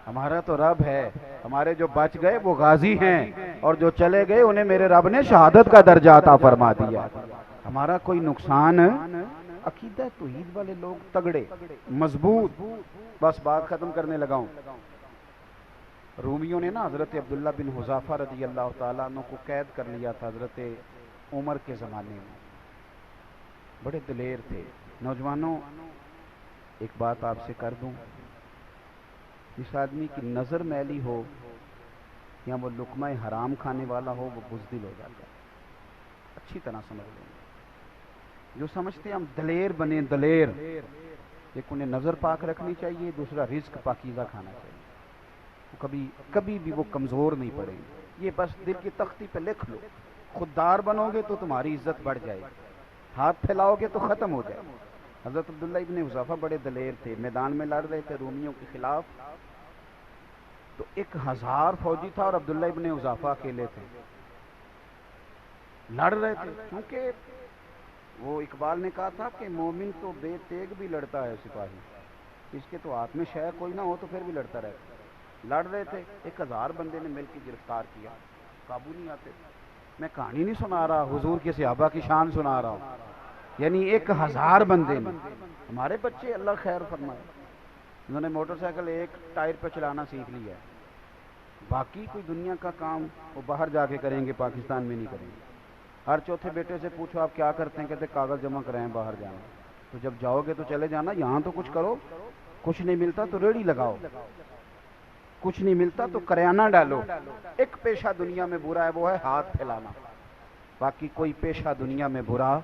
ہمارا تو رب ہے، ہمارے جو بچ گئے وہ غازی ہیں، اور جو چلے گئے انہیں میرے رب نے شہادت کا درجہ عطا فرما دیا، ہمارا کوئی نقصان۔ عقیدہ توحید والے لوگ تگڑے، مضبوط۔ بس بات ختم کرنے لگا ہوں۔ رومیوں نے نا حضرت عبداللہ بن حذافہ رضی اللہ تعالیٰ عنہ کو قید کر لیا تھا حضرت عمر کے زمانے میں، بڑے دلیر تھے۔ نوجوانوں ایک بات آپ سے کر دوں، جس آدمی کی نظر میلی ہو یا وہ لقمہ حرام کھانے والا ہو وہ بزدل ہو جاتا ہے، اچھی طرح سمجھ لیں۔ جو سمجھتے ہیں ہم دلیر بنیں، دلیر، ایک انہیں نظر پاک رکھنی چاہیے، دوسرا رزق پاکیزہ کھانا چاہیے، کبھی بھی وہ کمزور نہیں پڑیں گے۔ یہ بس دل کی تختی پہ لکھ لو، خوددار بنو گے تو تمہاری عزت بڑھ جائے گی، ہاتھ پھیلاؤ گے تو ختم ہو جائے۔ حضرت عبداللہ ابن حذافہ بڑے دلیر تھے، میدان میں لڑ رہے تھے رومیوں کے خلاف، تو 1000 فوجی تھا اور عبداللہ ابن حذافہ اکیلے تھے، لڑ رہے تھے۔ کیونکہ وہ اقبال نے کہا تھا کہ مومن تو بے تیگ بھی لڑتا ہے سپاہی، اس کے تو ہاتھ میں شے کوئی نہ ہو تو پھر بھی لڑتا رہتا۔ لڑ رہے تھے، 1000 بندے نے مل کے گرفتار کیا، قابو نہیں آتے۔ میں کہانی نہیں سنا رہا، حضور کے صحابہ کی شان سنا رہا ہوں، یعنی 1000 بندے نے۔ ہمارے بچے اللہ خیر فرمائے، انہوں نے موٹر سائیکل ایک ٹائر پہ چلانا سیکھ لیا ہے، باقی کوئی دنیا کا کام وہ باہر جا کے کریں گے، پاکستان میں نہیں کریں گے۔ ہر چوتھے بیٹے سے پوچھو آپ کیا کرتے ہیں، کہتے کاغذ جمع کرائیں باہر جانا، تو جب جاؤ گے تو چلے جانا، یہاں تو کچھ کرو۔ کچھ نہیں ملتا تو ریڑھی لگاؤ، کچھ نہیں ملتا تو کریانہ ڈالو۔ ایک پیشہ دنیا میں برا ہے، وہ ہے ہاتھ پھیلانا، باقی کوئی پیشہ دنیا میں برا،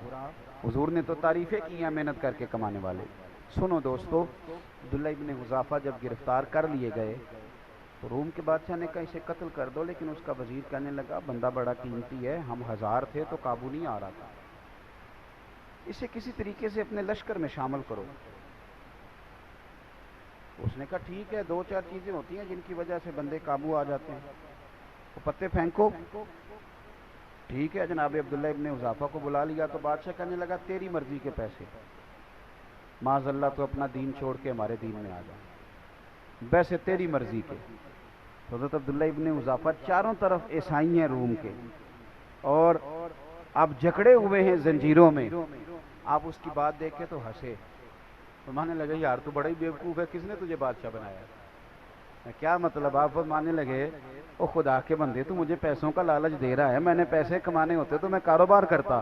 حضور نے تو تعریفیں کی ہیں محنت کر کے کمانے والے۔ سنو دوستو، عبداللہ ابن حذافہ جب گرفتار کر لیے گئے تو روم کے بادشاہ نے کہا اسے قتل کر دو، لیکن اس کا وزیر کہنے لگا بندہ بڑا قیمتی ہے، ہم 1000 تھے تو قابو نہیں آ رہا تھا، اسے کسی طریقے سے اپنے لشکر میں شامل کرو۔ اس نے کہا ٹھیک ہے، 2-4 چیزیں ہوتی ہیں جن کی وجہ سے بندے قابو آ جاتے ہیں، وہ پتے پھینکو۔ ٹھیک ہے، جناب عبداللہ ابن حذافہ کو بلا لیا تو بادشاہ کہنے لگا تیری مرضی کے پیسے، معاذ اللہ تو اپنا دین چھوڑ کے ہمارے دین میں آ جا، ویسے تیری مرضی کے۔ حضرت عبداللہ ابن حذافہ چاروں طرف عیسائی ہیں روم کے، اور آپ جکڑے ہوئے ہیں زنجیروں میں۔ آپ اس کی بات دیکھ کے تو ہنسے، فرمانے لگے یار تو بڑا ہی بیوقوف ہے، کس نے تجھے بادشاہ بنایا؟ کیا مطلب؟ آپ فرمانے لگے او خدا کے بندے، تو مجھے پیسوں کا لالچ دے رہا ہے، میں نے پیسے کمانے ہوتے تو میں کاروبار کرتا،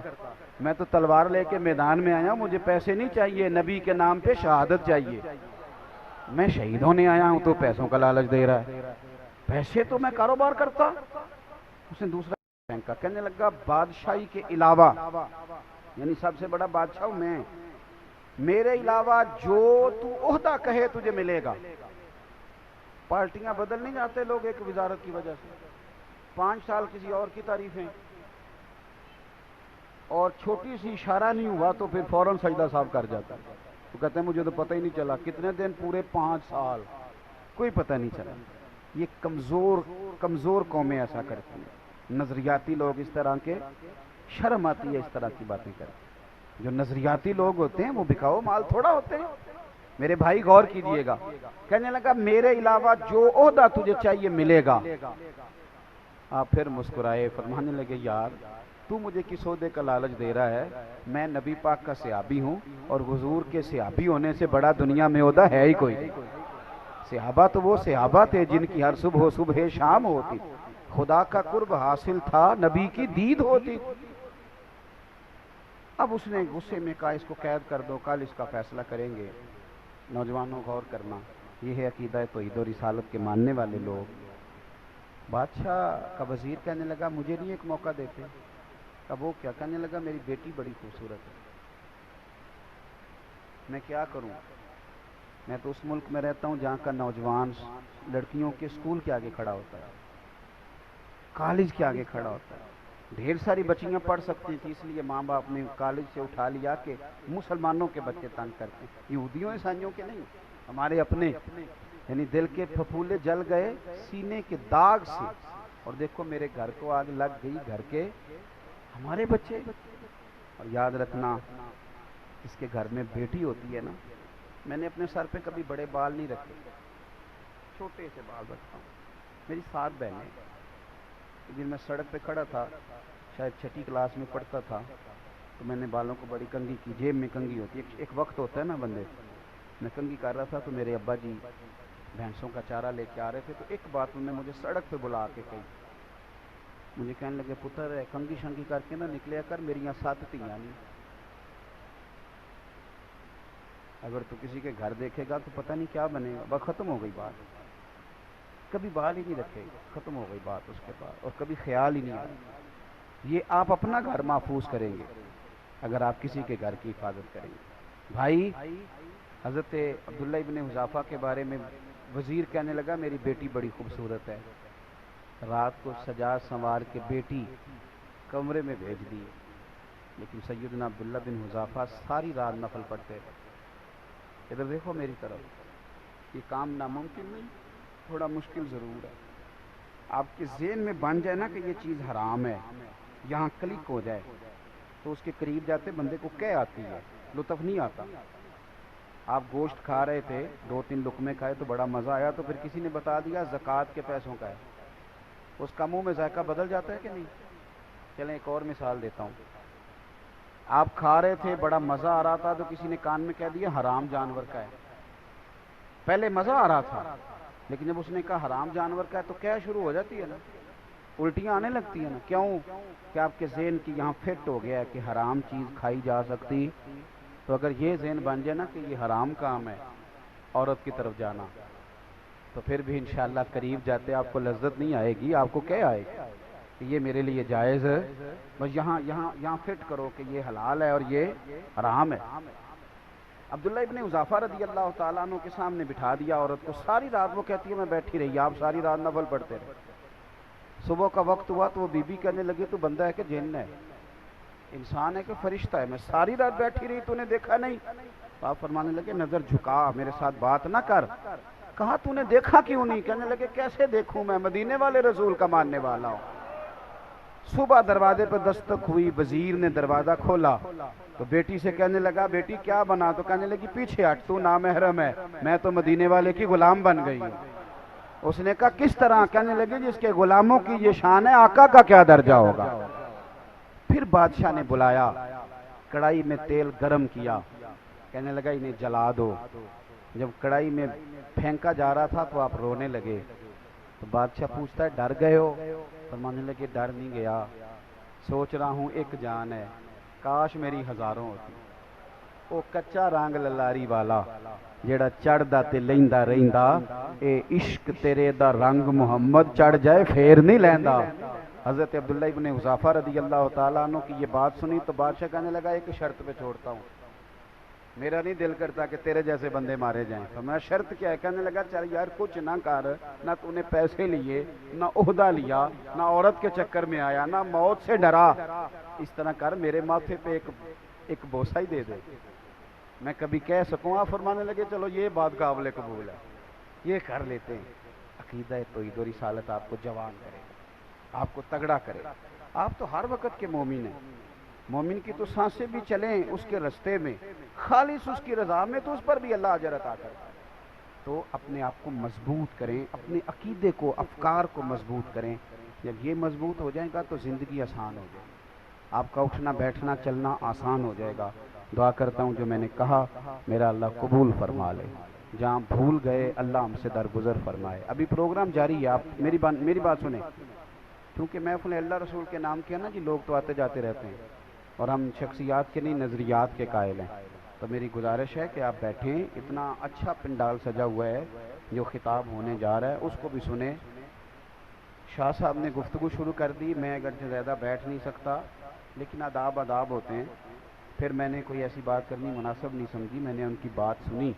میں تو تلوار لے کے میدان میں آیا، مجھے پیسے نہیں چاہیے، نبی کے نام پہ شہادت چاہیے، میں شہید ہونے آیا ہوں تو پیسوں کا لالچ دے رہا ہے، پیسے تو میں کاروبار کرتا۔ اس نے دوسرا پھینکا، کہنے لگا بادشاہی کے علاوہ، یعنی سب سے بڑا بادشاہ ہوں میں، میرے علاوہ جو تو عہدہ کہے تجھے ملے گا۔ پارٹیاں بدل نہیں جاتے لوگ ایک وزارت کی وجہ سے، 5 سال کسی اور کی تعریفیں، اور چھوٹی سی اشارہ نہیں ہوا تو پھر فوراً سجدہ صاحب کر جاتا ہے، تو کہتے ہیں مجھے تو پتہ ہی نہیں چلا، کتنے دن پورے 5 سال کوئی پتہ نہیں چلا۔ یہ کمزور قومیں ایسا کرتی ہیں، نظریاتی لوگ اس طرح کے، شرم آتی ہے اس طرح کی باتیں کرتے۔ جو نظریاتی لوگ ہوتے ہیں وہ بکاؤ مال تھوڑا ہوتے ہیں، میرے بھائی غور کیجئے گا۔ کہنے لگا میرے علاوہ جو عہدہ تجھے چاہیے ملے گا۔ آپ پھر مسکرائے، فرمانے لگے یار تو مجھے کس عہدے کا لالچ دے رہا ہے؟ میں نبی پاک کا صحابی ہوں، اور حضور کے صحابی ہونے سے بڑا دنیا میں عہدہ ہے ہی کوئی نہیں۔ صحابہ تو وہ صحابہ تھے جن کی ہر صبح شام ہوتی، خدا کا قرب حاصل تھا، نبی کی دید ہوتی۔ اب اس نے غصے میں کہا اس کو قید کر دو، کل اس کا فیصلہ کریں گے۔ نوجوانوں غور کرنا، یہ ہے عقیدہ توحید و رسالت کے ماننے والے لوگ۔ بادشاہ کا وزیر کہنے لگا مجھے نہیں ایک موقع دیتے؟ اب وہ کیا؟ کہنے لگا میری بیٹی بڑی خوبصورت ہے، میں کیا کروں؟ میں تو اس ملک میں رہتا ہوں جہاں کا نوجوان لڑکیوں کے اسکول کے آگے کھڑا ہوتا ہے، کالج کے آگے کھڑا ہوتا ہے، ڈھیر ساری بچیاں پڑھ سکتی تھی، اس لیے ماں باپ نے کالج سے اٹھا لیا کہ مسلمانوں کے بچے تنگ کرتے ہیں، یہودیوں عیسائیوں کے نہیں، ہمارے اپنے، یعنی دل کے پھپھولے جل گئے سینے کے داغ سے، اور دیکھو میرے گھر کو آگ لگ گئی، گھر کے ہمارے بچے۔ اور یاد رکھنا جس کے گھر میں بیٹی ہوتی ہے نا، میں نے اپنے سر پہ کبھی بڑے بال نہیں رکھے، چھوٹے سے بال رکھتا ہوں۔ میری 7 بہنیں، جن میں سڑک پہ کھڑا تھا، شاید 6ٹھی کلاس میں پڑھتا تھا، تو میں نے بالوں کو بڑی کنگھی کی، جیب میں کنگھی ہوتی ہے، ایک وقت ہوتا ہے نا بندے، میں کنگھی کر رہا تھا تو میرے ابا جی بھینسوں کا چارہ لے کے آ رہے تھے، تو ایک بات انہوں نے مجھے سڑک پہ بلا کے کہی، مجھے کہنے لگے پتر کنگھی شنگھی کر کے نہ نکلیا کر، میری یہاں 7 تیاں نہیں، اگر تو کسی کے گھر دیکھے گا تو پتہ نہیں کیا بنے گا۔ بس ختم ہو گئی بات، کبھی بال ہی نہیں رکھے، ختم ہو گئی بات اس کے بعد، اور کبھی خیال ہی نہیں آیا۔ یہ آپ اپنا گھر محفوظ کریں گے اگر آپ کسی کے گھر کی حفاظت کریں گے۔ بھائی، حضرت عبداللہ ابن حذافہ کے بارے میں وزیر کہنے لگا میری بیٹی بڑی خوبصورت ہے، رات کو سجا سنوار کے بیٹی کمرے میں بھیج دی، لیکن سیدنا عبداللہ بن حذافہ ساری رات نفل پڑھتے تھے۔ ادھر دیکھو میری طرف، یہ کام ناممکن نہیں، تھوڑا مشکل ضرور ہے۔ آپ کے ذہن میں بن جائے نا کہ یہ چیز حرام ہے، یہاں کلک ہو جائے تو اس کے قریب جاتے بندے کو کہہ آتی ہے، لطف نہیں آتا۔ آپ گوشت کھا رہے تھے، 2-3 لقمے کھائے تو بڑا مزہ آیا، تو پھر کسی نے بتا دیا زکوٰۃ کے پیسوں کا ہے، اس کا منہ میں ذائقہ بدل جاتا ہے کہ نہیں؟ چلیں ایک اور مثال دیتا ہوں، آپ کھا رہے تھے، بڑا مزہ آ رہا تھا، تو کسی نے کان میں کہہ دیا حرام جانور کا ہے، پہلے مزہ آ رہا تھا لیکن جب اس نے کہا حرام جانور کا ہے تو کیا شروع ہو جاتی ہے نا، الٹیاں آنے لگتی ہیں نا۔ کیوں؟ کہ آپ کے ذہن کی یہاں فٹ ہو گیا ہے کہ حرام چیز کھائی جا سکتی، تو اگر یہ ذہن بن جائے نا کہ یہ حرام کام ہے عورت کی طرف جانا، تو پھر بھی انشاءاللہ قریب جاتے آپ کو لذت نہیں آئے گی، آپ کو کیا آئے گی کہ یہ میرے لیے جائز ہے، بس یہاں فٹ کرو کہ یہ حلال ہے اور یہ حرام ہے۔ عبداللہ ابن حذافہ رضی اللہ تعالیٰ عنہ کے سامنے بٹھا دیا عورت کو، ساری رات وہ کہتی ہے میں بیٹھی رہی، آپ ساری رات نفل پڑھتے رہے۔ صبح کا وقت ہوا تو وہ بی بی کہنے لگی تو بندہ ہے کہ جن ہے، انسان ہے کہ فرشتہ ہے، میں ساری رات بیٹھی رہی تو نے دیکھا نہیں؟ آپ فرمانے لگے نظر جھکا، میرے ساتھ بات نہ کر۔ کہا تو نے دیکھا کیوں نہیں؟ کہنے لگے کیسے دیکھوں، میں مدینے والے رسول کا ماننے والا ہوں۔ صبح دروازے پر دستک ہوئی، وزیر نے دروازہ کھولا تو بیٹی سے کہنے لگا بیٹی کیا بنا؟ تو کہنے لگی پیچھے ہٹ، تو نامحرم ہے، میں تو مدینے والے کی غلام بن گئی ہوں۔ اس نے کہا کس طرح؟ کہنے لگی جس کے غلاموں کی یہ شان ہے، آقا کا کیا درجہ ہوگا؟ پھر بادشاہ نے بلایا، کڑھائی میں تیل گرم کیا، کہنے لگا انہیں جلا دو۔ جب کڑھائی میں پھینکا جا رہا تھا تو آپ رونے لگے، تو بادشاہ پوچھتا ہے ڈر گئے ہو؟ فرمانے لگے ڈر نہیں گیا، سوچ رہا ہوں ایک جان ہے، کاش میری ہزاروں ہوتی۔ وہ کچا رنگ للاری والا جیڑا چڑھدا تے لیندا رہندا، اے عشق تیرے دا رنگ محمد چڑھ جائے پھر نہیں لیندا۔ حضرت عبداللہ ابن حذافہ رضی اللہ تعالیٰ عنہ کی یہ بات سنی تو بادشاہ کہنے لگا ایک شرط پہ چھوڑتا ہوں، میرا نہیں دل کرتا کہ تیرے جیسے بندے مارے جائیں۔ تو میں شرط کیا ہے؟ کہنے لگا چل یار کچھ نہ کر، نہ تو نے پیسے لیے، نہ عہدہ لیا، نہ عورت کے چکر میں آیا، نہ موت سے ڈرا، اس طرح کر میرے ماتھے پہ ایک بوسہ ہی دے دے، میں کبھی کہہ سکوں۔ آپ فرمانے لگے چلو یہ بات قابل قبول ہے، یہ کر لیتے ہیں۔ عقیدہ توحید و رسالت آپ کو جوان کرے، آپ کو تگڑا کرے۔ آپ تو ہر وقت کے مومن ہیں، مومن کی تو سانسیں بھی چلیں اس کے رستے میں، خالص اس کی رضا میں، تو اس پر بھی اللہ اجر عطا کرتا ہے۔ تو اپنے آپ کو مضبوط کریں، اپنے عقیدے کو، افکار کو مضبوط کریں۔ جب یہ مضبوط ہو جائے گا تو زندگی آسان ہو جائے گی، آپ کا اٹھنا بیٹھنا چلنا آسان ہو جائے گا۔ دعا کرتا ہوں جو میں نے کہا میرا اللہ قبول فرما لے، جہاں بھول گئے اللہ ہم سے درگزر فرمائے۔ ابھی پروگرام جاری ہے، آپ میری بات سنیں، کیونکہ محفل اللہ رسول کے نام کیا نا جی، لوگ تو آتے جاتے رہتے ہیں اور ہم شخصیات کے نہیں نظریات کے قائل ہیں۔ تو میری گزارش ہے کہ آپ بیٹھیں، اتنا اچھا پنڈال سجا ہوا ہے، جو خطاب ہونے جا رہا ہے اس کو بھی سنیں۔ شاہ صاحب نے گفتگو شروع کر دی، میں اگرچہ زیادہ بیٹھ نہیں سکتا لیکن آداب ہوتے ہیں، پھر میں نے کوئی ایسی بات کرنی مناسب نہیں سمجھی، میں نے ان کی بات سنی۔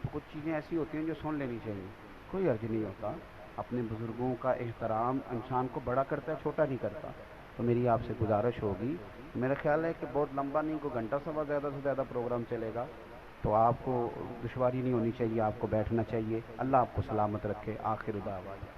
تو کچھ چیزیں ایسی ہوتی ہیں جو سن لینی چاہیے، کوئی حرج نہیں ہوتا، اپنے بزرگوں کا احترام انسان کو بڑا کرتا ہے، چھوٹا نہیں کرتا۔ تو میری آپ سے گزارش ہوگی، میرا خیال ہے کہ بہت لمبا نہیں، کوئی گھنٹہ سوا زیادہ سے زیادہ پروگرام چلے گا، تو آپ کو دشواری نہیں ہونی چاہیے، آپ کو بیٹھنا چاہیے۔ اللہ آپ کو سلامت رکھے، آخر دعوانا